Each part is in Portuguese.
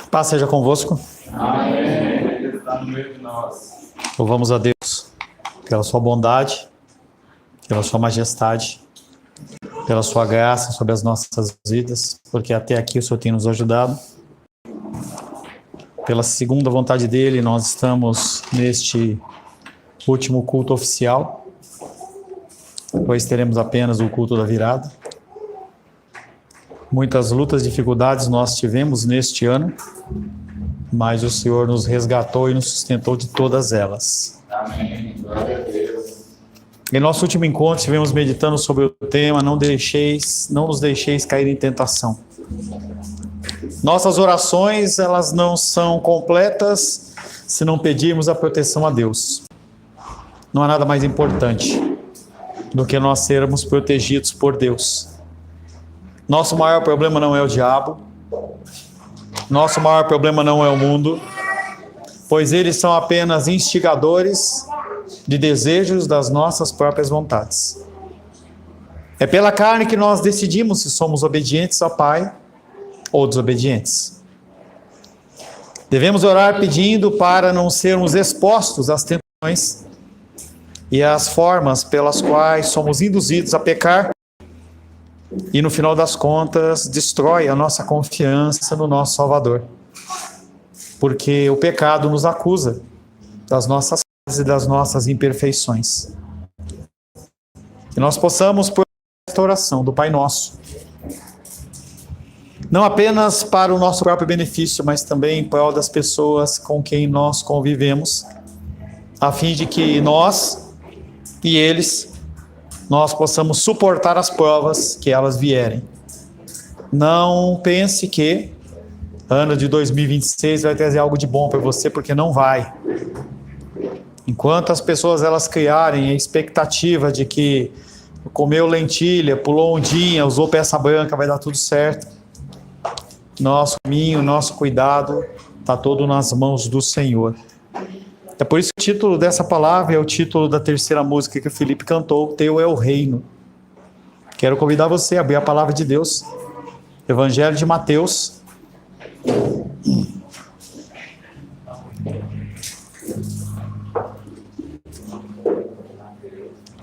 Paz seja convosco. Amém. Ele está no meio de nós. Louvamos a Deus pela sua bondade, pela sua majestade, pela sua graça sobre as nossas vidas, porque até aqui o Senhor tem nos ajudado. Pela segunda vontade dele, nós estamos neste último culto oficial, pois teremos apenas o culto da virada. Muitas lutas e dificuldades nós tivemos neste ano, mas o Senhor nos resgatou e nos sustentou de todas elas. Amém. Glória a Deus. Em nosso último encontro, estivemos meditando sobre o tema não nos deixeis cair em tentação. Nossas orações, elas não são completas se não pedirmos a proteção a Deus. Não há nada mais importante do que nós sermos protegidos por Deus. Nosso maior problema não é o diabo. Nosso maior problema não é o mundo, pois eles são apenas instigadores de desejos das nossas próprias vontades. É pela carne que nós decidimos se somos obedientes ao Pai ou desobedientes. Devemos orar pedindo para não sermos expostos às tentações e às formas pelas quais somos induzidos a pecar e, no final das contas, destrói a nossa confiança no nosso Salvador. Porque o pecado nos acusa das nossas falhas e das nossas imperfeições. Que nós possamos, por esta oração do Pai Nosso, não apenas para o nosso próprio benefício, mas também em prol das pessoas com quem nós convivemos, a fim de que nós e eles, nós possamos suportar as provas que elas vierem. Não pense que ano de 2026 vai trazer algo de bom para você, porque não vai. Enquanto as pessoas elas criarem a expectativa de que comeu lentilha, pulou ondinha, usou peça branca, vai dar tudo certo, nosso caminho, nosso cuidado está todo nas mãos do Senhor. É por isso que o título dessa palavra é o título da terceira música que o Felipe cantou, Teu é o Reino. Quero convidar você a abrir a palavra de Deus, Evangelho de Mateus.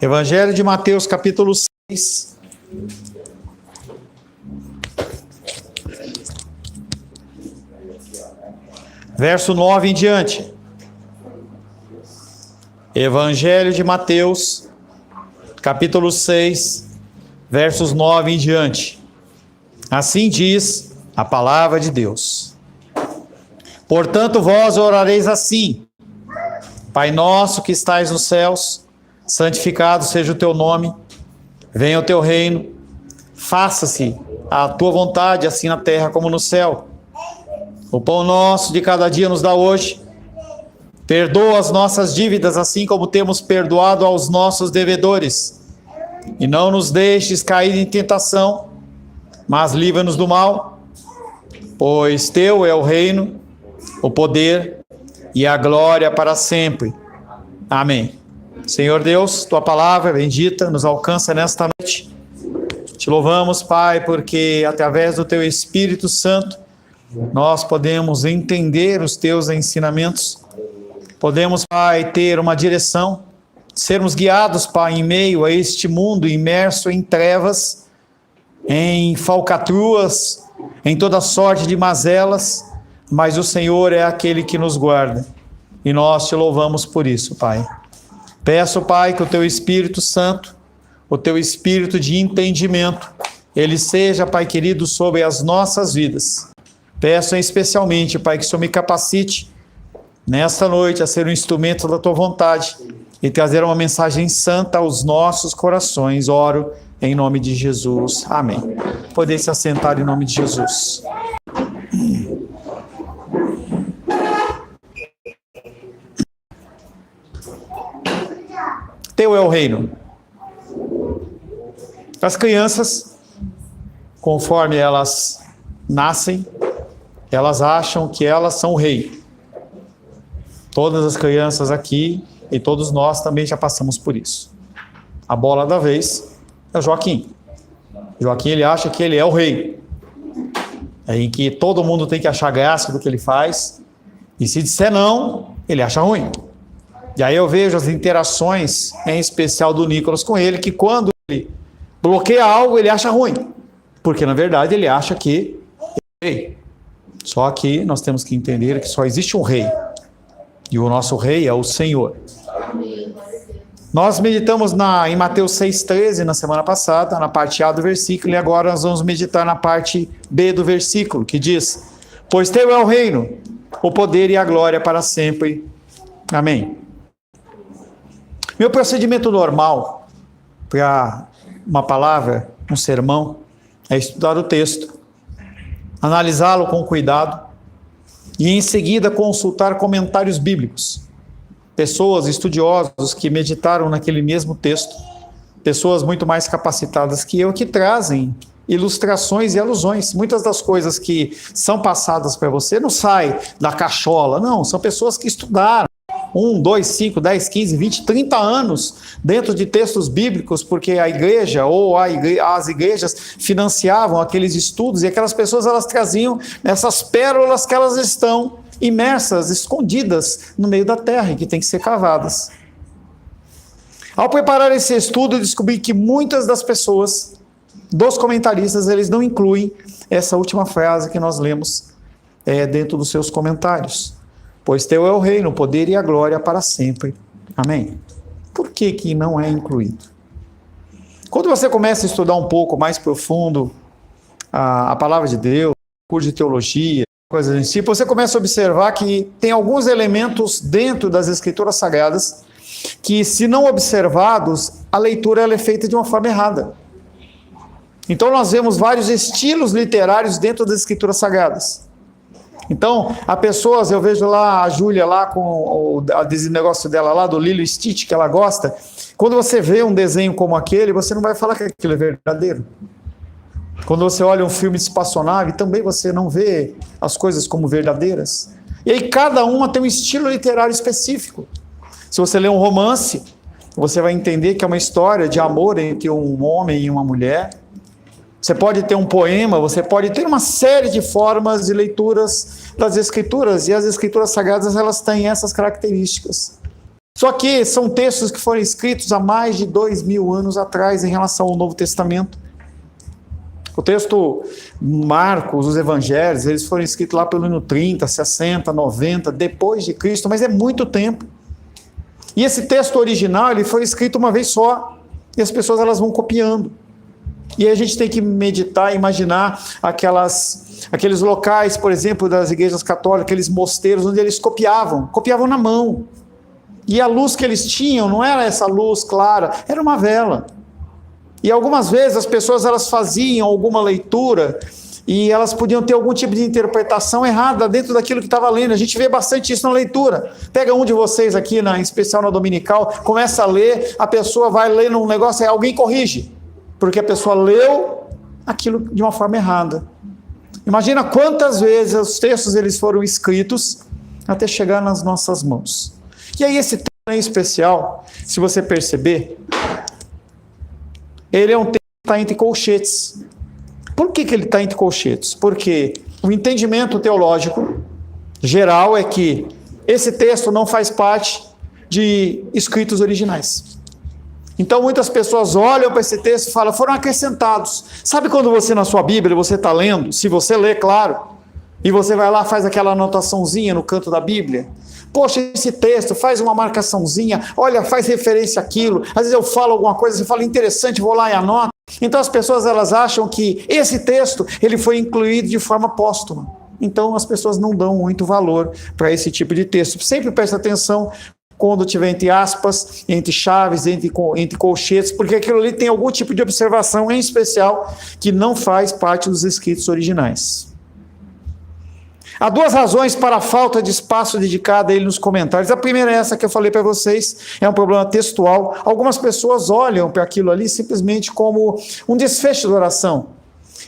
Evangelho de Mateus, capítulo 6. Verso 9 em diante. Evangelho de Mateus, capítulo 6, versos 9 em diante. Assim diz a palavra de Deus. Portanto, vós orareis assim: Pai nosso que estais nos céus, santificado seja o teu nome, venha o teu reino, faça-se a tua vontade, assim na terra como no céu. O pão nosso de cada dia nos dá hoje. Perdoa as nossas dívidas, assim como temos perdoado aos nossos devedores. E não nos deixes cair em tentação, mas livra-nos do mal. Pois teu é o reino, o poder e a glória para sempre. Amém. Senhor Deus, tua palavra bendita nos alcança nesta noite. Te louvamos, Pai, porque através do teu Espírito Santo nós podemos entender os teus ensinamentos. Podemos, Pai, ter uma direção, sermos guiados, Pai, em meio a este mundo imerso em trevas, em falcatruas, em toda sorte de mazelas, mas o Senhor é aquele que nos guarda. E nós te louvamos por isso, Pai. Peço, Pai, que o teu Espírito Santo, o teu Espírito de entendimento, ele seja, Pai querido, sobre as nossas vidas. Peço especialmente, Pai, que o Senhor me capacite nesta noite a ser um instrumento da tua vontade e trazer uma mensagem santa aos nossos corações. Oro em nome de Jesus. Amém. Poder se assentar em nome de Jesus. Teu é o reino. As crianças, conforme elas nascem, elas acham que elas são o rei. Todas as crianças aqui e todos nós também já passamos por isso. A bola da vez é o Joaquim. Joaquim, ele acha que ele é o rei. em que todo mundo tem que achar graça do que ele faz, e se disser não, ele acha ruim. E aí eu vejo as interações, em especial do Nicolas com ele, que quando ele bloqueia algo, ele acha ruim, porque na verdade ele acha que é rei. Só que nós temos que entender que só existe um rei, e o nosso rei é o Senhor. Nós meditamos em Mateus 6,13 na semana passada, na parte A do versículo, e agora nós vamos meditar na parte B do versículo, que diz: pois teu é o reino, o poder e a glória para sempre. Amém. Meu procedimento normal para uma palavra, um sermão, é estudar o texto, analisá-lo com cuidado e em seguida consultar comentários bíblicos. Pessoas, estudiosos que meditaram naquele mesmo texto, pessoas muito mais capacitadas que eu, que trazem ilustrações e alusões. Muitas das coisas que são passadas para você não saem da cachola, não, são pessoas que estudaram 1, 2, 5, 10, 15, 20, 30 anos dentro de textos bíblicos, porque a igreja ou as igrejas financiavam aqueles estudos, e aquelas pessoas elas traziam essas pérolas que elas estão imersas, escondidas no meio da terra e que tem que ser cavadas. Ao preparar esse estudo, eu descobri que muitas das pessoas, dos comentaristas, eles não incluem essa última frase que nós lemos dentro dos seus comentários. Pois teu é o reino, o poder e a glória para sempre. Amém? Por que não é incluído? Quando você começa a estudar um pouco mais profundo a palavra de Deus, curso de teologia, coisas desse tipo, você começa a observar que tem alguns elementos dentro das Escrituras Sagradas que, se não observados, a leitura ela é feita de uma forma errada. Então nós vemos vários estilos literários dentro das Escrituras Sagradas. Então, há pessoas, eu vejo lá a Júlia lá com o negócio dela lá, do Lilo e Stitch, que ela gosta. Quando você vê um desenho como aquele, você não vai falar que aquilo é verdadeiro. Quando você olha um filme de espaçonave, também você não vê as coisas como verdadeiras. E aí cada uma tem um estilo literário específico. Se você lê um romance, você vai entender que é uma história de amor entre um homem e uma mulher. Você pode ter um poema, você pode ter uma série de formas de leituras das Escrituras, e as Escrituras Sagradas elas têm essas características. Só que são textos que foram escritos há mais de 2000 anos atrás em relação ao Novo Testamento. O texto Marcos, os Evangelhos, eles foram escritos lá pelo ano 30, 60, 90, depois de Cristo, mas é muito tempo. E esse texto original ele foi escrito uma vez só, e as pessoas elas vão copiando. E aí a gente tem que meditar, imaginar aqueles locais, por exemplo, das igrejas católicas, aqueles mosteiros onde eles copiavam na mão. E a luz que eles tinham não era essa luz clara, era uma vela. E algumas vezes as pessoas elas faziam alguma leitura e elas podiam ter algum tipo de interpretação errada dentro daquilo que estava lendo. A gente vê bastante isso na leitura. Pega um de vocês aqui, em especial na dominical, começa a ler, a pessoa vai lendo um negócio e alguém corrige. Porque a pessoa leu aquilo de uma forma errada. Imagina quantas vezes os textos eles foram escritos até chegar nas nossas mãos. E aí esse texto em especial, se você perceber, ele é um texto que está entre colchetes. Por que ele está entre colchetes? Porque o entendimento teológico geral é que esse texto não faz parte de escritos originais. Então muitas pessoas olham para esse texto e falam, foram acrescentados. Sabe quando você na sua Bíblia, você está lendo, se você lê, claro, e você vai lá, faz aquela anotaçãozinha no canto da Bíblia, poxa, esse texto, faz uma marcaçãozinha, olha, faz referência àquilo, às vezes eu falo alguma coisa, você fala interessante, vou lá e anoto. Então as pessoas elas acham que esse texto, ele foi incluído de forma póstuma. Então as pessoas não dão muito valor para esse tipo de texto. Sempre presta atenção quando tiver entre aspas, entre chaves, entre colchetes, porque aquilo ali tem algum tipo de observação em especial que não faz parte dos escritos originais. Há duas razões para a falta de espaço dedicado a ele nos comentários. A primeira é essa que eu falei para vocês, é um problema textual. Algumas pessoas olham para aquilo ali simplesmente como um desfecho da oração.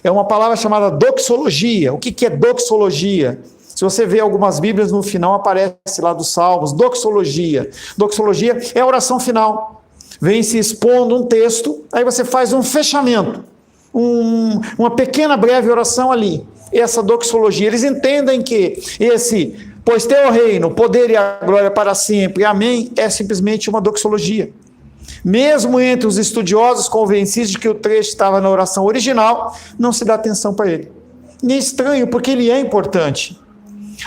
É uma palavra chamada doxologia. O que é doxologia? Se você vê algumas Bíblias, no final aparece lá dos Salmos, doxologia. Doxologia é a oração final. Vem se expondo um texto, aí você faz um fechamento, uma pequena breve oração ali. essa doxologia. Eles entendem que pois teu reino, o poder e a glória para sempre, amém, é simplesmente uma doxologia. Mesmo entre os estudiosos convencidos de que o trecho estava na oração original, não se dá atenção para ele. Nem estranho, porque ele é importante.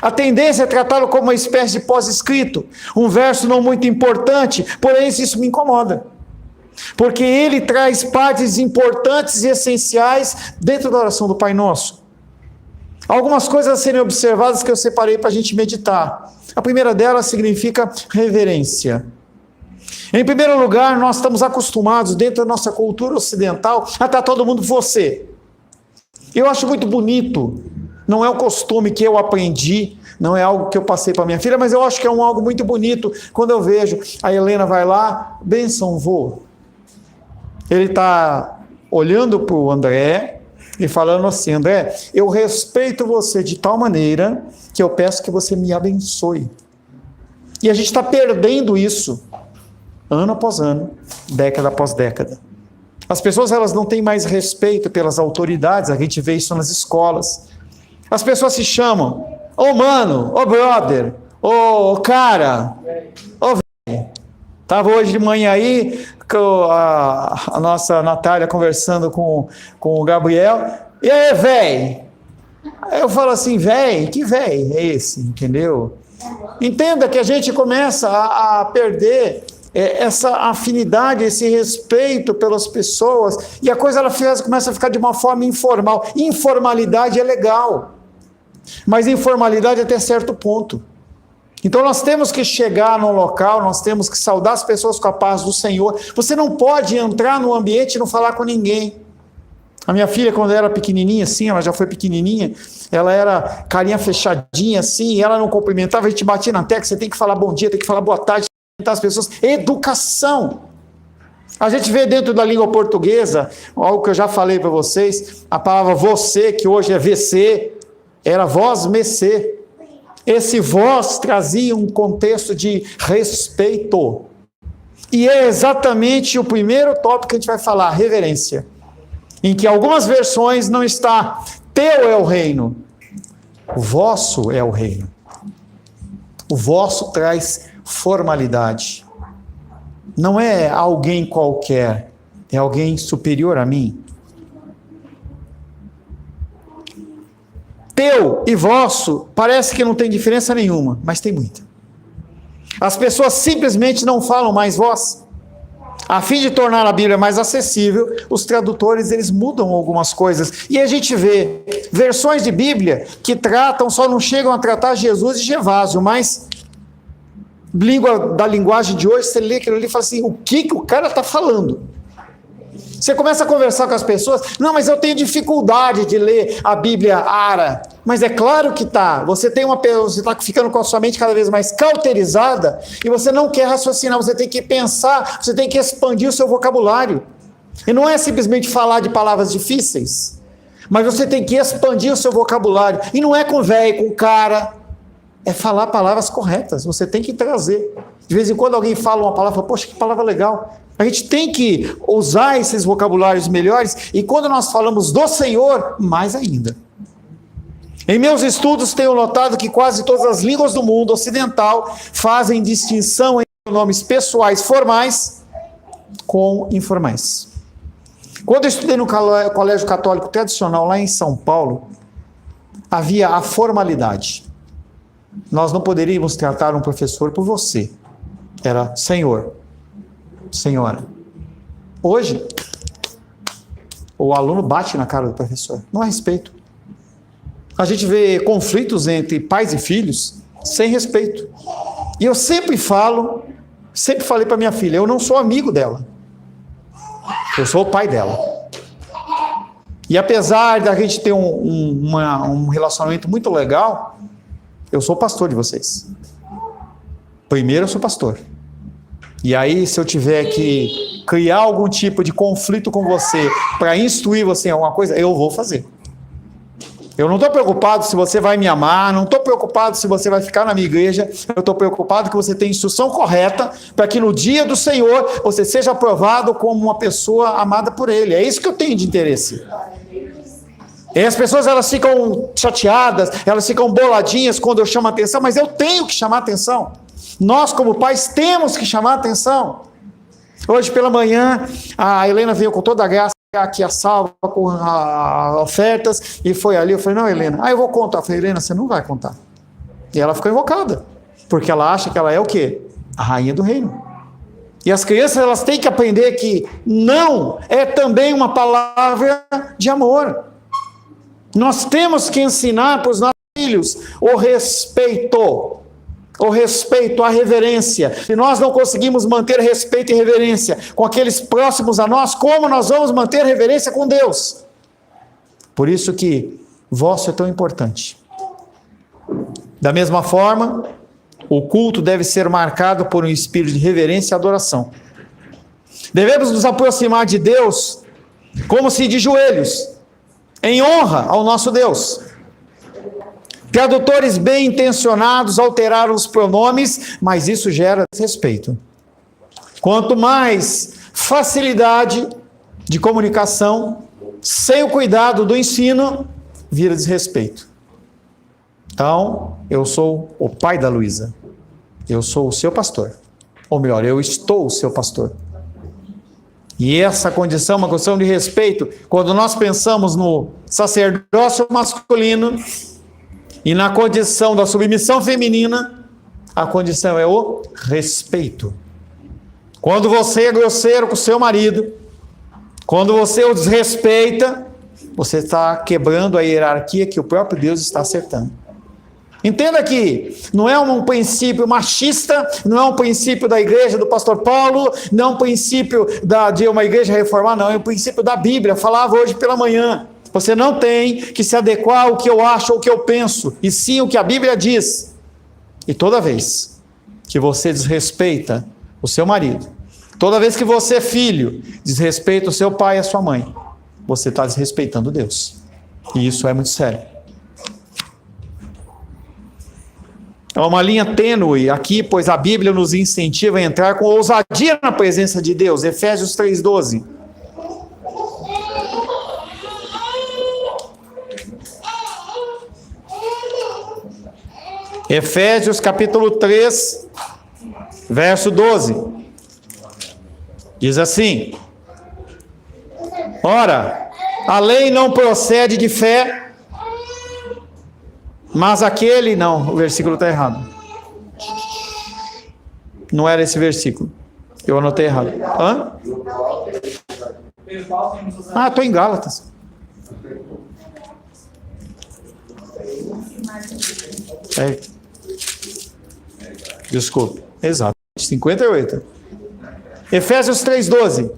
A tendência é tratá-lo como uma espécie de pós-escrito, um verso não muito importante, porém isso me incomoda. Porque ele traz partes importantes e essenciais dentro da oração do Pai Nosso. Algumas coisas a serem observadas que eu separei para a gente meditar. A primeira delas significa reverência. Em primeiro lugar, nós estamos acostumados, dentro da nossa cultura ocidental, a tratar todo mundo você. Eu acho muito bonito. Não é um costume que eu aprendi, não é algo que eu passei para minha filha, mas eu acho que é algo muito bonito quando eu vejo a Helena vai lá, benção, vô. Ele está olhando para o André e falando assim: André, eu respeito você de tal maneira que eu peço que você me abençoe. E a gente está perdendo isso, ano após ano, década após década. As pessoas, elas não têm mais respeito pelas autoridades, a gente vê isso nas escolas. As pessoas se chamam, ô mano, ô brother, ô cara, ô velho. Estava hoje de manhã aí, com a nossa Natália conversando com o Gabriel, e aí, velho? Aí eu falo assim, velho, que velho é esse, entendeu? Entenda que a gente começa a perder essa afinidade, esse respeito pelas pessoas, e a coisa começa a ficar de uma forma informal. Informalidade é legal, mas informalidade até certo ponto. Então nós temos que chegar num local, nós temos que saudar as pessoas com a paz do Senhor. Você não pode entrar no ambiente e não falar com ninguém. A minha filha, quando era pequenininha assim, ela já foi pequenininha, ela era carinha fechadinha assim, ela não cumprimentava, a gente batia na tecla, você tem que falar bom dia, tem que falar boa tarde, cumprimentar as pessoas. Educação. A gente vê dentro da língua portuguesa, algo que eu já falei para vocês, a palavra você, que hoje é VC, era vós mecê. Esse vós trazia um contexto de respeito. E é exatamente o primeiro tópico que a gente vai falar, reverência. Em que algumas versões não está teu é o reino, o vosso é o reino. O vosso traz formalidade. Não é alguém qualquer, é alguém superior a mim. Teu e vosso, parece que não tem diferença nenhuma, mas tem muita. As pessoas simplesmente não falam mais vós. A fim de tornar a Bíblia mais acessível, os tradutores, eles mudam algumas coisas. E a gente vê versões de Bíblia que tratam, só não chegam a tratar Jesus e Gervásio, mas da linguagem de hoje, você lê aquilo ali e fala assim, o que o cara está falando? Você começa a conversar com as pessoas, não, mas eu tenho dificuldade de ler a Bíblia Ara. Mas é claro que tá. Você está ficando com a sua mente cada vez mais cauterizada e você não quer raciocinar, você tem que pensar, você tem que expandir o seu vocabulário. E não é simplesmente falar de palavras difíceis, mas você tem que expandir o seu vocabulário. E não é com velho, com cara, é falar palavras corretas. Você tem que trazer. De vez em quando alguém fala uma palavra, poxa, que palavra legal. A gente tem que usar esses vocabulários melhores, e quando nós falamos do Senhor, mais ainda. Em meus estudos tenho notado que quase todas as línguas do mundo ocidental fazem distinção entre nomes pessoais formais com informais. Quando eu estudei no colégio católico tradicional lá em São Paulo, havia a formalidade. Nós não poderíamos tratar um professor por você. Era senhor, senhora. Hoje, o aluno bate na cara do professor. Não há respeito. A gente vê conflitos entre pais e filhos sem respeito. E eu sempre falei para minha filha, eu não sou amigo dela. Eu sou o pai dela. E apesar da gente ter um relacionamento muito legal, eu sou pastor de vocês. Primeiro eu sou pastor. E aí, se eu tiver que criar algum tipo de conflito com você para instruir você em alguma coisa, eu vou fazer. Eu não estou preocupado se você vai me amar, não estou preocupado se você vai ficar na minha igreja, eu estou preocupado que você tenha instrução correta para que no dia do Senhor você seja aprovado como uma pessoa amada por Ele. É isso que eu tenho de interesse. E as pessoas, elas ficam chateadas, elas ficam boladinhas quando eu chamo a atenção, mas eu tenho que chamar a atenção. Nós, como pais, temos que chamar a atenção. Hoje pela manhã, a Helena veio com toda a graça aqui a salva, com as ofertas, e foi ali. Eu falei, não, Helena, eu vou contar. Eu falei, Helena, você não vai contar. E ela ficou invocada, porque ela acha que ela é o quê? A rainha do reino. E as crianças, elas têm que aprender que não é também uma palavra de amor. Nós temos que ensinar para os nossos filhos o respeito, a reverência. Se nós não conseguimos manter respeito e reverência com aqueles próximos a nós, como nós vamos manter reverência com Deus? Por isso que vosso é tão importante. Da mesma forma, o culto deve ser marcado por um espírito de reverência e adoração. Devemos nos aproximar de Deus como se de joelhos, em honra ao nosso Deus. Tradutores bem intencionados alteraram os pronomes, mas isso gera desrespeito. Quanto mais facilidade de comunicação, sem o cuidado do ensino, vira desrespeito. Então, eu sou o pai da Luísa. Eu sou o seu pastor. Ou melhor, eu estou o seu pastor. E essa condição, uma condição de respeito, quando nós pensamos no sacerdócio masculino e na condição da submissão feminina, a condição é o respeito. Quando você é grosseiro com o seu marido, quando você o desrespeita, você está quebrando a hierarquia que o próprio Deus está acertando. Entenda que não é um princípio machista, não é um princípio da igreja do pastor Paulo, não é um princípio de uma igreja reformada, não, é um princípio da Bíblia. Falava hoje pela manhã. Você não tem que se adequar ao que eu acho ou o que eu penso, e sim o que a Bíblia diz. E toda vez que você desrespeita o seu marido, toda vez que você, filho, desrespeita o seu pai e a sua mãe, você está desrespeitando Deus. E isso é muito sério. É uma linha tênue aqui, pois a Bíblia nos incentiva a entrar com ousadia na presença de Deus. Efésios 3:12. Efésios capítulo 3, verso 12. Diz assim: ora, a lei não procede de fé, mas aquele... Não, o versículo está errado. Não era esse versículo. Eu anotei errado. Hã? Estou em Gálatas. Desculpe. Exato. 58. Efésios 3:12.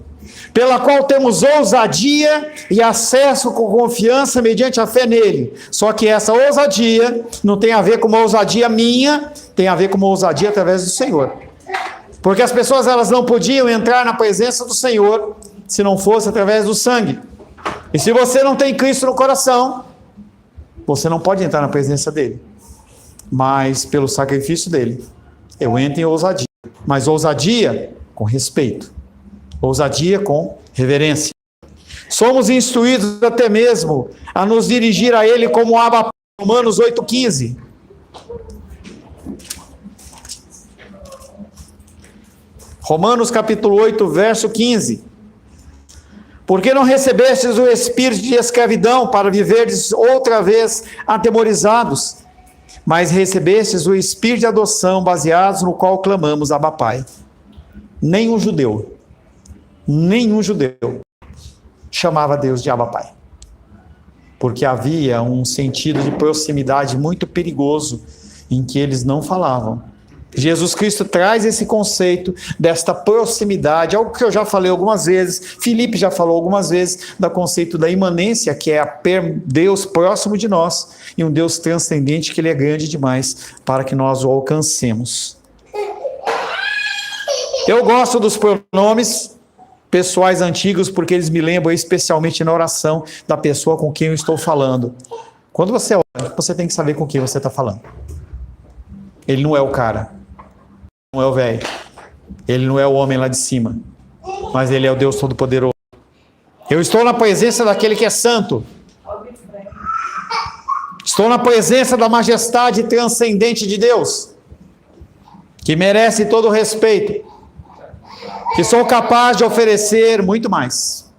Pela qual temos ousadia e acesso com confiança mediante a fé nele. Só que essa ousadia não tem a ver com uma ousadia minha, tem a ver com uma ousadia através do Senhor. Porque as pessoas, elas não podiam entrar na presença do Senhor se não fosse através do sangue. E se você não tem Cristo no coração, você não pode entrar na presença dele. Mas pelo sacrifício dele, eu entro em ousadia. Mas ousadia com respeito. Ousadia com reverência. Somos instruídos até mesmo a nos dirigir a ele como Abba, Romanos 8:15. Romanos capítulo 8, verso 15. Porque não recebestes o espírito de escravidão para viverdes outra vez atemorizados, mas recebestes o espírito de adoção, baseados no qual clamamos Abba Pai. Nenhum judeu chamava Deus de Abba Pai, porque havia um sentido de proximidade muito perigoso em que eles não falavam. Jesus Cristo traz esse conceito desta proximidade, algo que eu já falei algumas vezes, Filipe já falou algumas vezes, do conceito da imanência, que é Deus próximo de nós, e um Deus transcendente, que ele é grande demais para que nós o alcancemos. Eu gosto dos pronomes pessoais antigos, porque eles me lembram especialmente na oração da pessoa com quem eu estou falando. Quando você ora, você tem que saber com quem você está falando. Ele não é o cara, não é o velho, ele não é o homem lá de cima, mas ele é o Deus Todo-Poderoso. Eu estou na presença daquele que é santo. Estou na presença da majestade transcendente de Deus, que merece todo o respeito, que sou capaz de oferecer muito mais.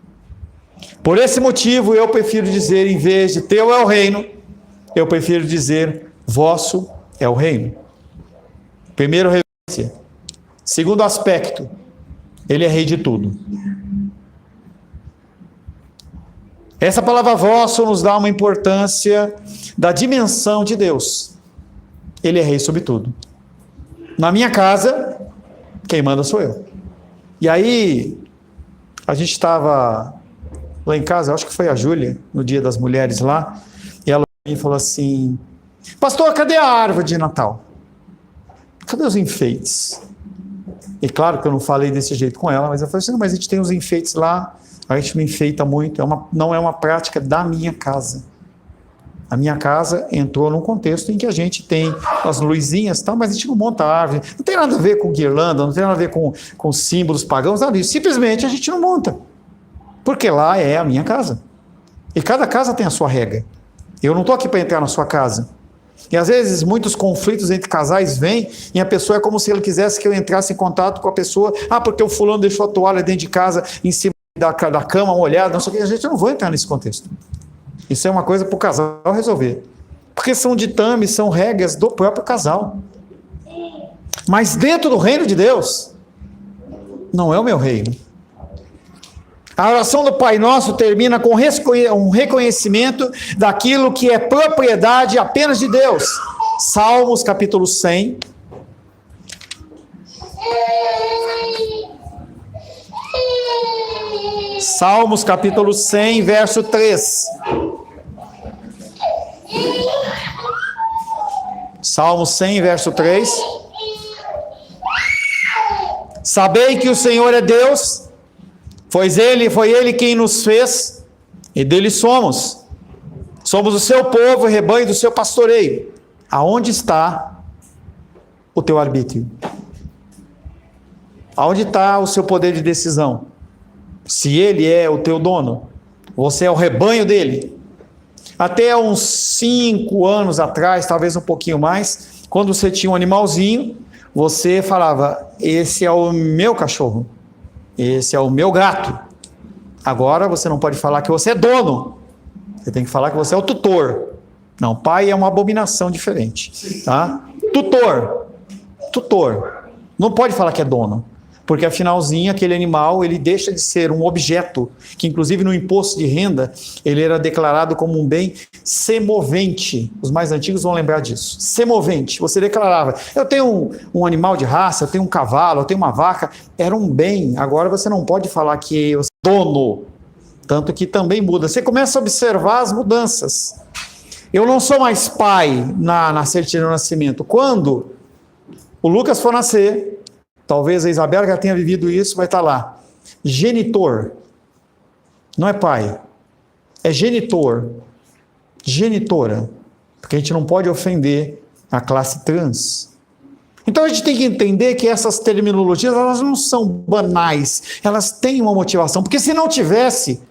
Por esse motivo, eu prefiro dizer, em vez de teu é o reino, eu prefiro dizer, vosso é o reino. Primeiro, reverência. Segundo aspecto, ele é rei de tudo. Essa palavra vosso nos dá uma importância da dimensão de Deus. Ele é rei sobre tudo. Na minha casa, quem manda sou eu. E aí, a gente estava lá em casa, acho que foi a Júlia, no Dia das Mulheres lá, e ela me falou assim, pastor, cadê a árvore de Natal? Cadê os enfeites? E claro que eu não falei desse jeito com ela, mas eu falei assim, mas a gente tem os enfeites lá, a gente não enfeita muito, não é uma prática da minha casa. A minha casa entrou num contexto em que a gente tem as luzinhas e tal, mas a gente não monta árvore, não tem nada a ver com guirlanda, não tem nada a ver com símbolos pagãos, nada disso. Simplesmente a gente não monta, porque lá é a minha casa. E cada casa tem a sua regra. Eu não estou aqui para entrar na sua casa. E às vezes muitos conflitos entre casais vêm e a pessoa é como se ele quisesse que eu entrasse em contato com a pessoa, porque o fulano deixou a toalha dentro de casa, em cima da cama molhada, não sei o que. A gente não vai entrar nesse contexto. Isso é uma coisa para o casal resolver. Porque são ditames, são regras do próprio casal. Mas dentro do reino de Deus, não é o meu reino. A oração do Pai Nosso termina com um reconhecimento daquilo que é propriedade apenas de Deus. Salmos capítulo 100. Salmos capítulo 100, verso 3. Salmos 100, verso 3. Sabei que o Senhor é Deus, foi Ele quem nos fez, e dele somos. Somos o seu povo e rebanho do seu pastoreio. Aonde está o teu arbítrio? Aonde está o seu poder de decisão? Se Ele é o teu dono, você é o rebanho dele. Até uns 5 anos atrás, talvez um pouquinho mais, quando você tinha um animalzinho, você falava, esse é o meu cachorro, esse é o meu gato. Agora você não pode falar que você é dono, você tem que falar que você é o tutor. Não, pai é uma abominação diferente, tá? Tutor, não pode falar que é dono, porque afinalzinho aquele animal ele deixa de ser um objeto, que inclusive no imposto de renda ele era declarado como um bem semovente. Os mais antigos vão lembrar disso. Semovente, você declarava, eu tenho um animal de raça, eu tenho um cavalo, eu tenho uma vaca, era um bem. Agora você não pode falar que eu sou dono, tanto que também muda. Você começa a observar as mudanças. Eu não sou mais pai na certidão de nascimento. Quando o Lucas for nascer, talvez a Isabela já tenha vivido isso, vai estar lá. Genitor. Não é pai. É genitor. Genitora. Porque a gente não pode ofender a classe trans. Então a gente tem que entender que essas terminologias, elas não são banais. Elas têm uma motivação. Porque se não tivesse,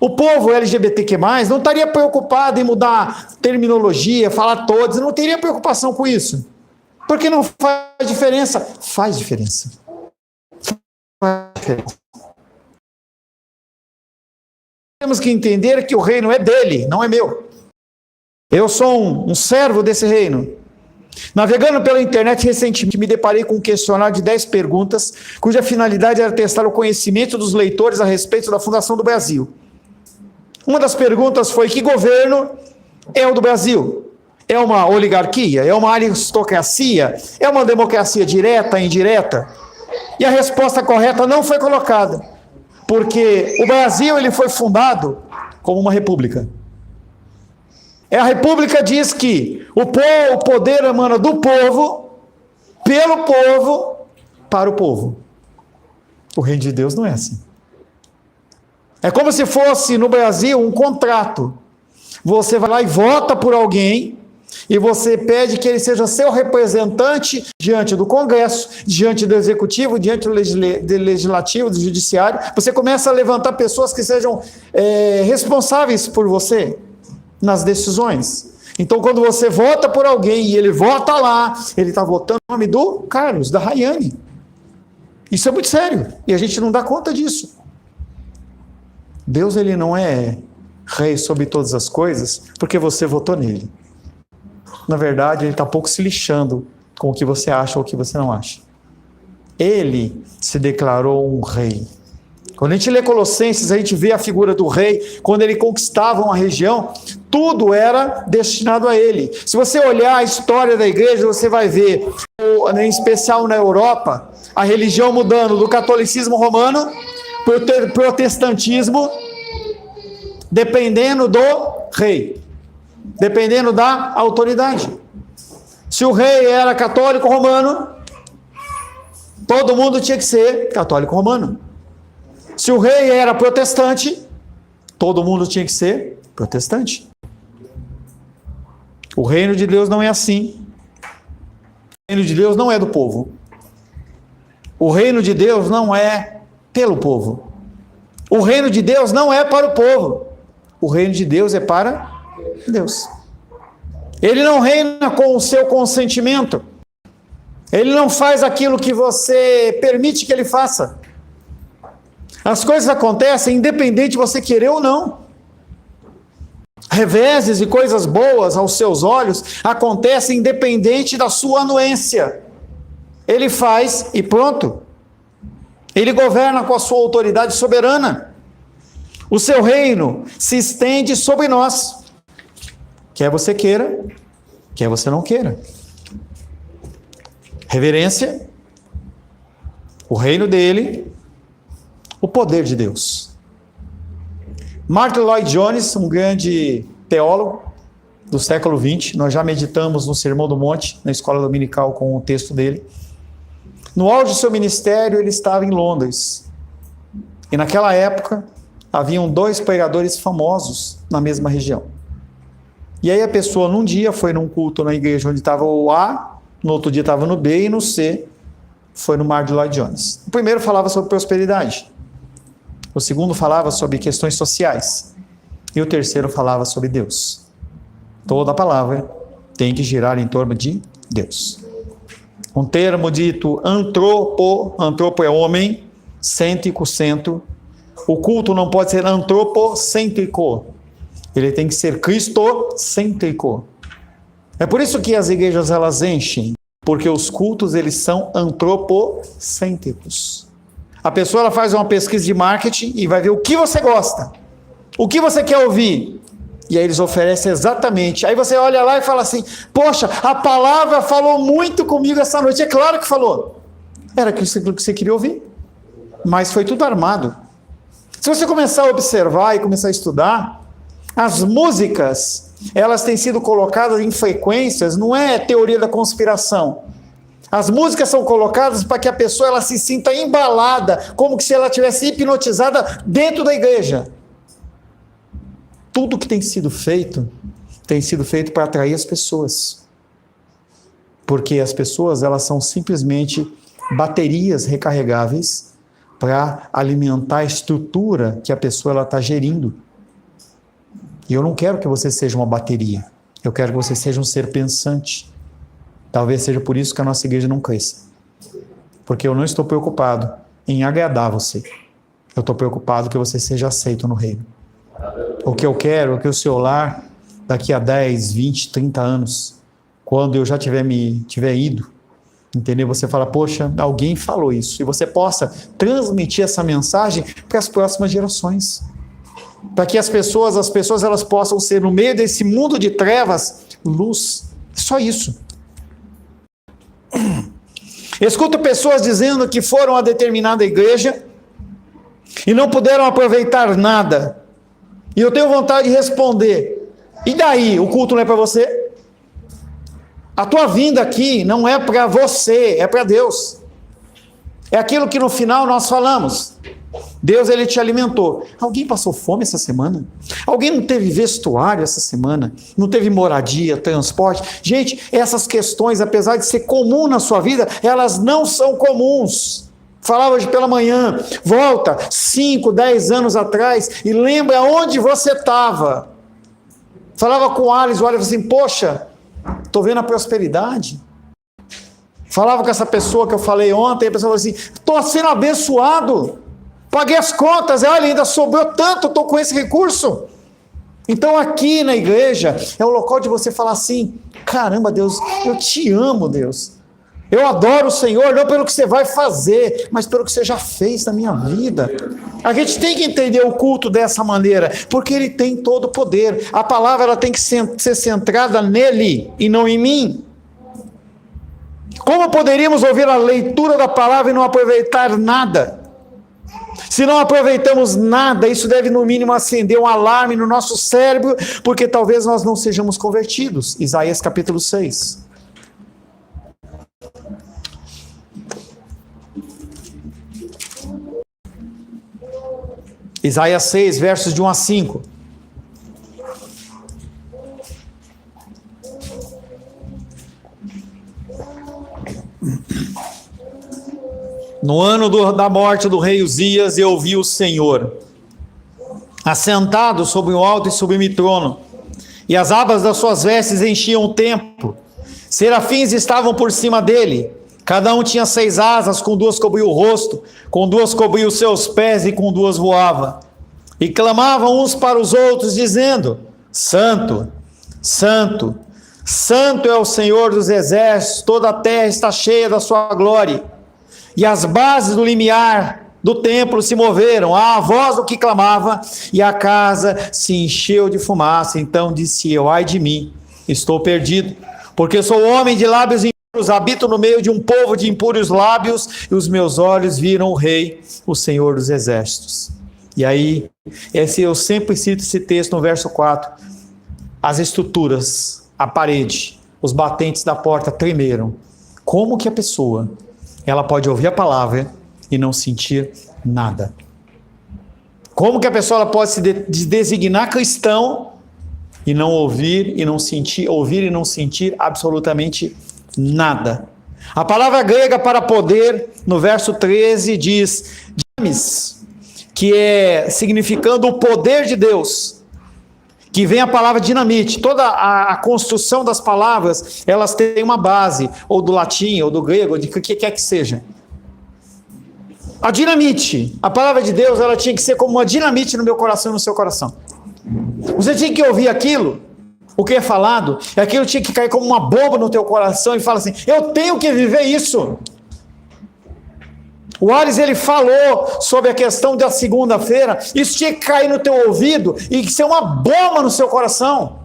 o povo LGBTQ+, não estaria preocupado em mudar terminologia, falar todos, não teria preocupação com isso. Porque não faz diferença. Faz diferença. Faz diferença. Temos que entender que o reino é dele, não é meu. Eu sou um servo desse reino. Navegando pela internet recentemente, me deparei com um questionário de 10 perguntas, cuja finalidade era testar o conhecimento dos leitores a respeito da fundação do Brasil. Uma das perguntas foi: que governo é o do Brasil? É uma oligarquia? É uma aristocracia? É uma democracia direta, indireta? E a resposta correta não foi colocada, porque o Brasil ele foi fundado como uma república. A república diz que o poder emana do povo, pelo povo, para o povo. O reino de Deus não é assim. É como se fosse no Brasil um contrato. Você vai lá e vota por alguém, e você pede que ele seja seu representante diante do Congresso, diante do Executivo, diante do Legislativo, do Judiciário. Você começa a levantar pessoas que sejam responsáveis por você nas decisões. Então, quando você vota por alguém e ele vota lá, ele está votando o nome do Carlos, da Rayane. Isso é muito sério. E a gente não dá conta disso. Deus, ele não é rei sobre todas as coisas porque você votou nele. Na verdade, ele está pouco se lixando com o que você acha ou o que você não acha. Ele se declarou um rei. Quando a gente lê Colossenses, a gente vê a figura do rei. Quando ele conquistava uma região, tudo era destinado a ele. Se você olhar a história da igreja, você vai ver, em especial na Europa, a religião mudando do catolicismo romano para o protestantismo, dependendo do rei, dependendo da autoridade. Se o rei era católico romano, todo mundo tinha que ser católico romano. Se o rei era protestante, todo mundo tinha que ser protestante. O reino de Deus não é assim. O reino de Deus não é do povo. O reino de Deus não é pelo povo. O reino de Deus não é para o povo. O reino de Deus é para Deus. Ele não reina com o seu consentimento. Ele não faz aquilo que você permite que ele faça. As coisas acontecem independente de você querer ou não. Reveses e coisas boas aos seus olhos acontecem independente da sua anuência. Ele faz e pronto. Ele governa com a sua autoridade soberana. O seu reino se estende sobre nós. Quer você queira, quer você não queira. Reverência, o reino dele, o poder de Deus. Martin Lloyd Jones, um grande teólogo do século XX, nós já meditamos no Sermão do Monte, na escola dominical, com o texto dele. No auge do seu ministério, ele estava em Londres. E naquela época, haviam 2 pregadores famosos na mesma região. E aí a pessoa, num dia, foi num culto na igreja onde estava o A, no outro dia estava no B, e no C, foi no Martin Lloyd Jones. O primeiro falava sobre prosperidade. O segundo falava sobre questões sociais. E o terceiro falava sobre Deus. Toda a palavra tem que girar em torno de Deus. Um termo dito antropo é homem, cêntrico, centro. O culto não pode ser antropocêntrico. Ele tem que ser cristocêntrico. É por isso que as igrejas elas enchem, porque os cultos eles são antropocêntricos. A pessoa ela faz uma pesquisa de marketing e vai ver o que você gosta, o que você quer ouvir, e aí eles oferecem exatamente. Aí você olha lá e fala assim: poxa, a palavra falou muito comigo essa noite. É claro que falou, era aquilo que você queria ouvir, mas foi tudo armado. Se você começar a observar e começar a estudar, as músicas elas têm sido colocadas em frequências, não é teoria da conspiração. As músicas são colocadas para que a pessoa ela se sinta embalada, como se ela estivesse hipnotizada dentro da igreja. Tudo que tem sido feito para atrair as pessoas. Porque as pessoas elas são simplesmente baterias recarregáveis para alimentar a estrutura que a pessoa está gerindo. E eu não quero que você seja uma bateria. Eu quero que você seja um ser pensante. Talvez seja por isso que a nossa igreja não cresça. Porque eu não estou preocupado em agradar você. Eu estou preocupado que você seja aceito no reino. O que eu quero é que o seu lar, daqui a 10, 20, 30 anos, quando eu já tiver ido, entendeu? Você fala, poxa, alguém falou isso. E você possa transmitir essa mensagem para as próximas gerações. Para que as pessoas elas possam ser, no meio desse mundo de trevas, luz. Só isso. Escuto pessoas dizendo que foram a determinada igreja e não puderam aproveitar nada. E eu tenho vontade de responder: e daí? O culto não é para você? A tua vinda aqui não é para você, é para Deus. É aquilo que no final nós falamos. Deus, ele te alimentou. Alguém passou fome essa semana? Alguém não teve vestuário essa semana? Não teve moradia, transporte? Gente, essas questões, apesar de ser comum na sua vida, elas não são comuns. Falava hoje pela manhã, volta 5, 10 anos atrás e lembra onde você estava. Falava com o Alisson falou assim, poxa, estou vendo a prosperidade. Falava com essa pessoa que eu falei ontem, a pessoa falou assim, estou sendo abençoado, paguei as contas, olha, ainda sobrou tanto, estou com esse recurso. Então aqui na igreja é o local de você falar assim, caramba Deus, eu te amo Deus, eu adoro o Senhor, não pelo que você vai fazer, mas pelo que você já fez na minha vida. A gente tem que entender o culto dessa maneira, porque Ele tem todo o poder, a palavra ela tem que ser centrada nele e não em mim. Como poderíamos ouvir a leitura da palavra e não aproveitar nada? Se não aproveitamos nada, isso deve no mínimo acender um alarme no nosso cérebro, porque talvez nós não sejamos convertidos. Isaías capítulo 6. Isaías 6, versos de 1 a 5. No ano da morte do rei Uzias, eu vi o Senhor, assentado sobre um alto e sublime trono, e as abas das suas vestes enchiam o templo. Serafins estavam por cima dele, cada um tinha 6 asas, com 2 cobria o rosto, com 2 cobria os seus pés e com 2 voava. E clamavam uns para os outros, dizendo, Santo, Santo, Santo é o Senhor dos exércitos, toda a terra está cheia da sua glória. E as bases do limiar do templo se moveram, à voz do que clamava, e a casa se encheu de fumaça. Então disse eu, ai de mim, estou perdido, porque sou homem de lábios impuros, habito no meio de um povo de impuros lábios, e os meus olhos viram o Rei, o Senhor dos exércitos. E aí, eu sempre cito esse texto no verso 4, as estruturas, a parede, os batentes da porta tremeram. Como que a pessoa, ela pode ouvir a palavra e não sentir nada? Como que a pessoa ela pode se designar cristão e não ouvir e não sentir absolutamente nada? A palavra grega para poder, no verso 13, diz dynamis, que é significando o poder de Deus, que vem a palavra dinamite. Toda a construção das palavras, elas têm uma base, ou do latim, ou do grego, ou de que quer que seja. A dinamite, a palavra de Deus, ela tinha que ser como uma dinamite no meu coração e no seu coração. Você tinha que ouvir aquilo, o que é falado, e aquilo tinha que cair como uma bomba no teu coração e falar assim, eu tenho que viver isso. O Ares, ele falou sobre a questão da segunda-feira, isso tinha que cair no teu ouvido e ser uma bomba no seu coração.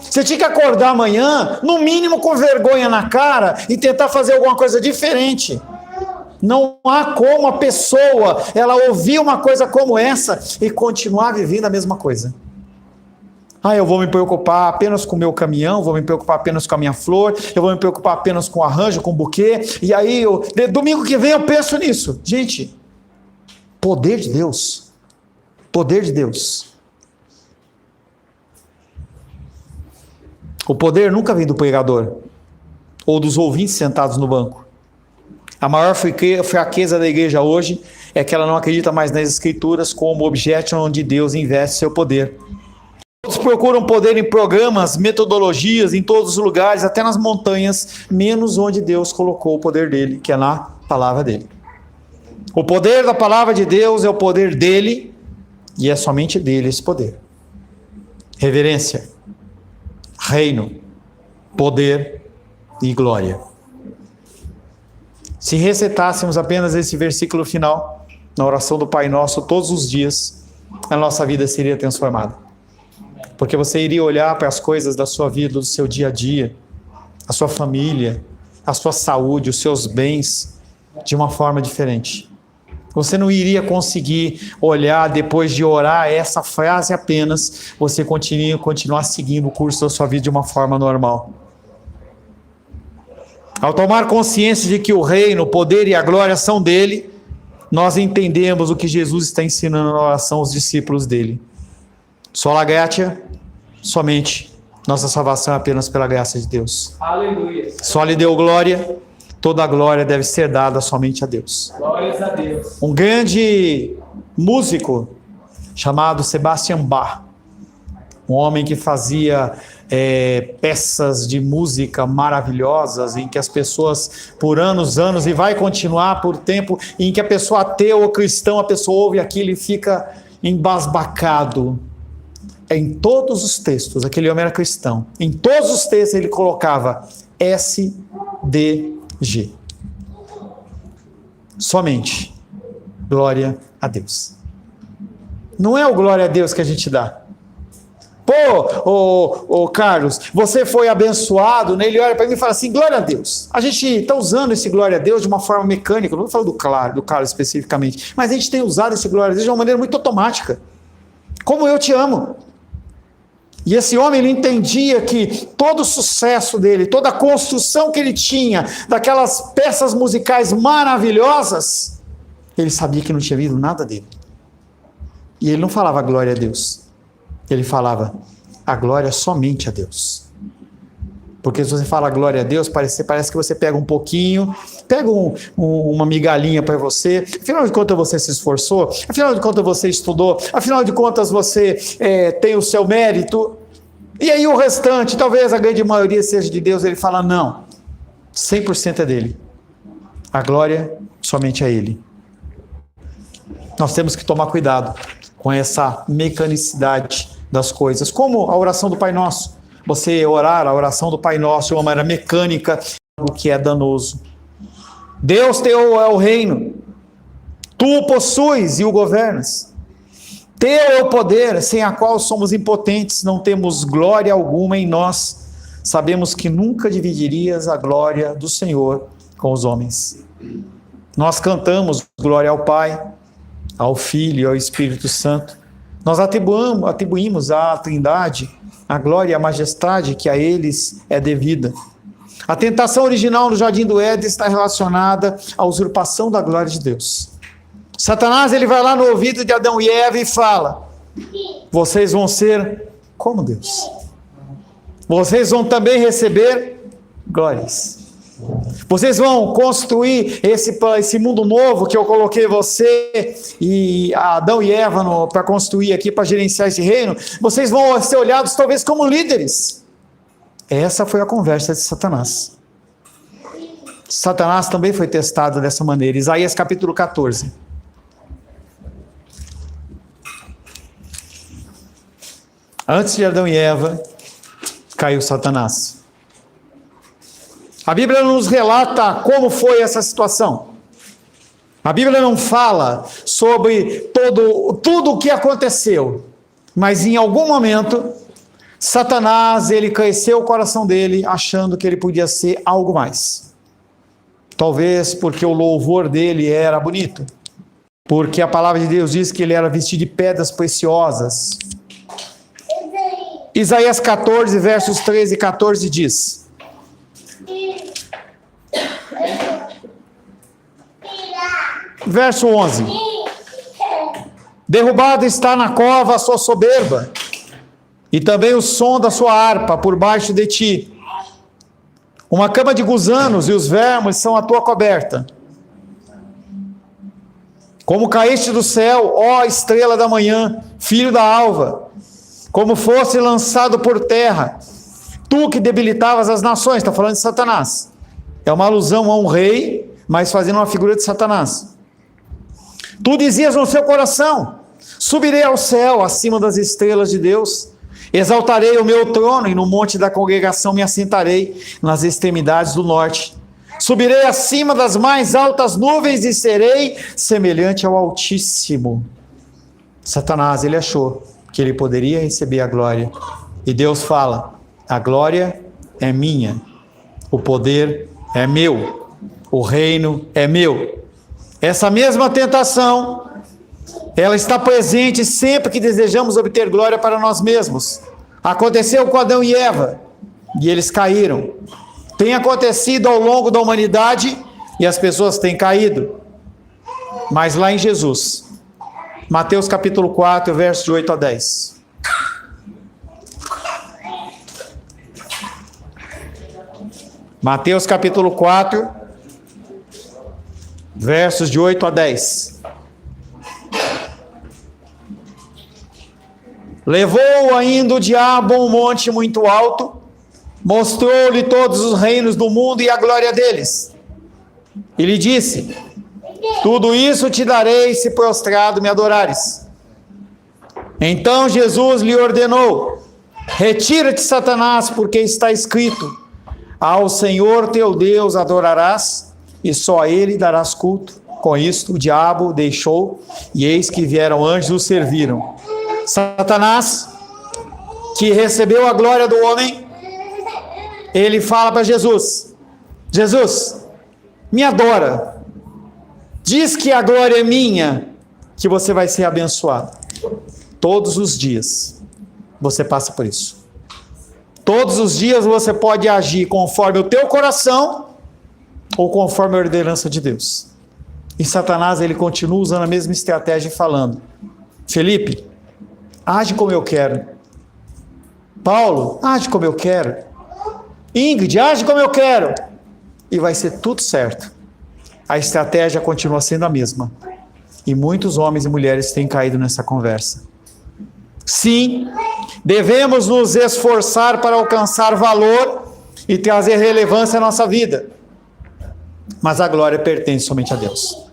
Você tinha que acordar amanhã, no mínimo com vergonha na cara, e tentar fazer alguma coisa diferente. Não há como a pessoa, ela ouvir uma coisa como essa e continuar vivendo a mesma coisa. Eu vou me preocupar apenas com o meu caminhão, vou me preocupar apenas com a minha flor, eu vou me preocupar apenas com o arranjo, com o buquê, e aí, domingo que vem eu penso nisso. Gente, poder de Deus, poder de Deus. O poder nunca vem do pregador, ou dos ouvintes sentados no banco. A maior fraqueza da igreja hoje é que ela não acredita mais nas escrituras como objeto onde Deus investe seu poder. Todos procuram poder em programas, metodologias, em todos os lugares, até nas montanhas, menos onde Deus colocou o poder dele, que é na palavra dele. O poder da palavra de Deus é o poder dele, e é somente dele esse poder. Reverência, reino, poder e glória. Se recitássemos apenas esse versículo final, na oração do Pai Nosso, todos os dias, a nossa vida seria transformada. Porque você iria olhar para as coisas da sua vida, do seu dia a dia, a sua família, a sua saúde, os seus bens, de uma forma diferente. Você não iria conseguir olhar, depois de orar essa frase apenas, você continuar seguindo o curso da sua vida de uma forma normal. Ao tomar consciência de que o reino, o poder e a glória são dele, nós entendemos o que Jesus está ensinando na oração aos discípulos dele. Sola gratia, somente nossa salvação é apenas pela graça de Deus. Aleluia. Só lhe deu glória, toda a glória deve ser dada somente a Deus. Glórias a Deus. Um grande músico chamado Sebastian Bach, um homem que fazia peças de música maravilhosas, em que as pessoas, por anos, e vai continuar por tempo, em que a pessoa ateu ou cristão, a pessoa ouve aquilo e fica embasbacado. Em todos os textos, aquele homem era cristão, em todos os textos ele colocava SDG. Somente glória a Deus. Não é o glória a Deus que a gente dá. Pô, Carlos, você foi abençoado, né? Ele olha para mim e fala assim, glória a Deus. A gente está usando esse glória a Deus de uma forma mecânica, não vou falar do Carlos especificamente, mas a gente tem usado esse glória a Deus de uma maneira muito automática. Como eu te amo. E esse homem, ele entendia que todo o sucesso dele, toda a construção que ele tinha, daquelas peças musicais maravilhosas, ele sabia que não tinha vindo nada dele. E ele não falava glória a Deus. Ele falava a glória somente a Deus. Porque se você fala glória a Deus, parece que você pega um pouquinho, pega uma migalhinha para você, afinal de contas você se esforçou, afinal de contas você estudou, afinal de contas você tem o seu mérito, e aí o restante, talvez a grande maioria seja de Deus. Ele fala não, 100% é dele, a glória somente a Ele. Nós temos que tomar cuidado com essa mecanicidade das coisas, como a oração do Pai Nosso. Você orar a oração do Pai Nosso de uma maneira mecânica, o que é danoso. Deus teu é o reino, tu o possuis e o governas. Teu é o poder, sem a qual somos impotentes, não temos glória alguma em nós. Sabemos que nunca dividirias a glória do Senhor com os homens. Nós cantamos glória ao Pai, ao Filho e ao Espírito Santo. Nós atribuímos à Trindade a glória e a majestade que a eles é devida. A tentação original no Jardim do Éden está relacionada à usurpação da glória de Deus. Satanás, ele vai lá no ouvido de Adão e Eva e fala: vocês vão ser como Deus. Vocês vão também receber glórias. Vocês vão construir esse mundo novo que eu coloquei você e Adão e Eva para construir aqui, para gerenciar esse reino. Vocês vão ser olhados talvez como líderes. Essa foi a conversa de Satanás. Satanás também foi testado dessa maneira. Isaías capítulo 14. Antes de Adão e Eva, caiu Satanás. A Bíblia não nos relata como foi essa situação. A Bíblia não fala sobre tudo o que aconteceu. Mas em algum momento, Satanás, ele cresceu o coração dele, achando que ele podia ser algo mais. Talvez porque o louvor dele era bonito. Porque a palavra de Deus diz que ele era vestido de pedras preciosas. Isaías 14, versos 13 e 14 diz... Verso 11: derrubado está na cova a sua soberba, e também o som da sua harpa por baixo de ti. Uma cama de gusanos e os vermes são a tua coberta. Como caíste do céu, ó estrela da manhã, filho da alva, como fosse lançado por terra, tu que debilitavas as nações. Está falando de Satanás. É uma alusão a um rei, mas fazendo uma figura de Satanás. Tu dizias no seu coração: subirei ao céu, acima das estrelas de Deus, exaltarei o meu trono, e no monte da congregação me assentarei, nas extremidades do norte. Subirei acima das mais altas nuvens e serei semelhante ao Altíssimo. Satanás, ele achou que ele poderia receber a glória. E Deus fala: a glória é minha, o poder é meu, o reino é meu. Essa mesma tentação, ela está presente sempre que desejamos obter glória para nós mesmos. Aconteceu com Adão e Eva, e eles caíram. Tem acontecido ao longo da humanidade, e as pessoas têm caído. Mas lá em Jesus, Mateus capítulo 4, versos de 8 a 10. Mateus capítulo 4, versos de 8 a 10. Levou ainda o diabo a um monte muito alto, mostrou-lhe todos os reinos do mundo e a glória deles. E lhe disse: tudo isso te darei se prostrado me adorares. Então Jesus lhe ordenou: retira-te, Satanás, porque está escrito: ao Senhor teu Deus adorarás, e só a ele darás culto. Com isto o diabo o deixou, e eis que vieram anjos e o serviram. Satanás, que recebeu a glória do homem, ele fala para Jesus: Jesus, me adora. Diz que a glória é minha, que você vai ser abençoado. Todos os dias você passa por isso. Todos os dias você pode agir conforme o teu coração ou conforme a ordenança de Deus. E Satanás, ele continua usando a mesma estratégia falando: Felipe, age como eu quero. Paulo, age como eu quero. Ingrid, age como eu quero. E vai ser tudo certo. A estratégia continua sendo a mesma. E muitos homens e mulheres têm caído nessa conversa. Sim, devemos nos esforçar para alcançar valor e trazer relevância à nossa vida. Mas a glória pertence somente a Deus.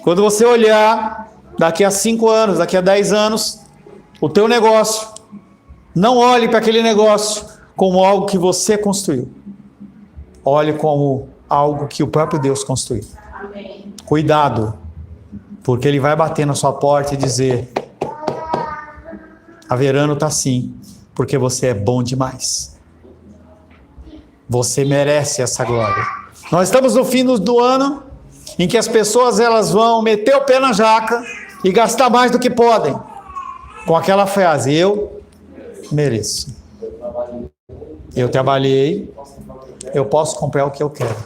Quando você olhar daqui a 5 anos, daqui a 10 anos, o teu negócio, não olhe para aquele negócio como algo que você construiu. Olhe como algo que o próprio Deus construiu. Amém. Cuidado, porque ele vai bater na sua porta e dizer: a Verano está assim, porque você é bom demais. Você merece essa glória. Nós estamos no fim do ano, em que as pessoas elas vão meter o pé na jaca e gastar mais do que podem, com aquela frase: eu mereço. Eu trabalhei, eu posso comprar o que eu quero.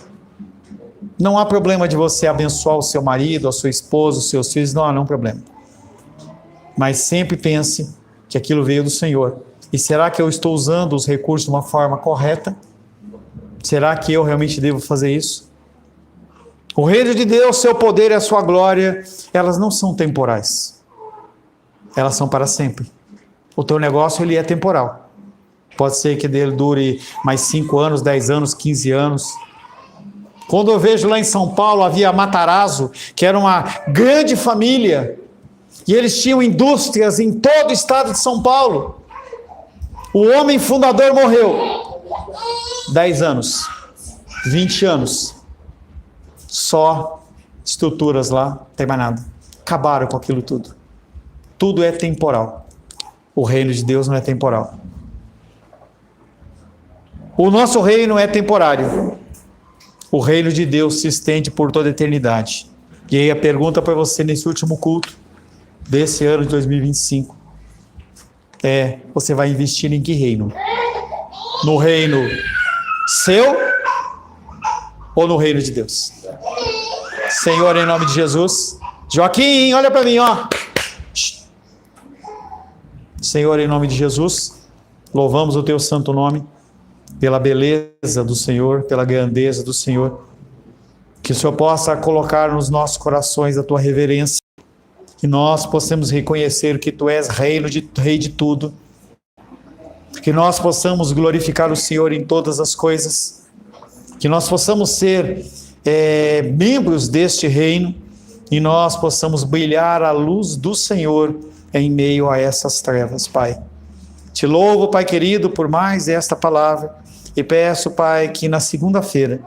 Não há problema de você abençoar o seu marido, a sua esposa, os seus filhos, não há nenhum problema. Mas sempre pense que aquilo veio do Senhor. E será que eu estou usando os recursos de uma forma correta? Será que eu realmente devo fazer isso? O reino de Deus, seu poder e a sua glória, elas não são temporais. Elas são para sempre. O teu negócio, ele é temporal. Pode ser que ele dure mais 5 anos, 10 anos, 15 anos. Quando eu vejo lá em São Paulo, havia a Matarazzo, que era uma grande família, e eles tinham indústrias em todo o estado de São Paulo. O homem fundador morreu. 10 anos, 20 anos, só estruturas lá, não tem mais nada. Acabaram com aquilo tudo. Tudo é temporal. O reino de Deus não é temporal. O nosso reino é temporário. O reino de Deus se estende por toda a eternidade. E aí a pergunta para você nesse último culto desse ano de 2025 é: você vai investir em que reino? No reino seu ou no reino de Deus? Senhor, em nome de Jesus. Joaquim, olha para mim, ó. Senhor, em nome de Jesus, louvamos o teu santo nome pela beleza do Senhor, pela grandeza do Senhor. Que o Senhor possa colocar nos nossos corações a tua reverência, que nós possamos reconhecer que tu és rei de tudo, que nós possamos glorificar o Senhor em todas as coisas, que nós possamos ser membros deste reino e nós possamos brilhar a luz do Senhor em meio a essas trevas, Pai. Te louvo, Pai querido, por mais esta palavra e peço, Pai, que na segunda-feira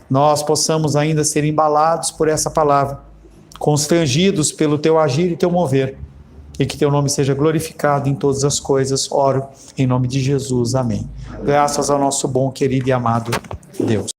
nós possamos ainda ser embalados por essa palavra, constrangidos pelo teu agir e teu mover, e que teu nome seja glorificado em todas as coisas. Oro em nome de Jesus. Amém. Graças ao nosso bom, querido e amado Deus.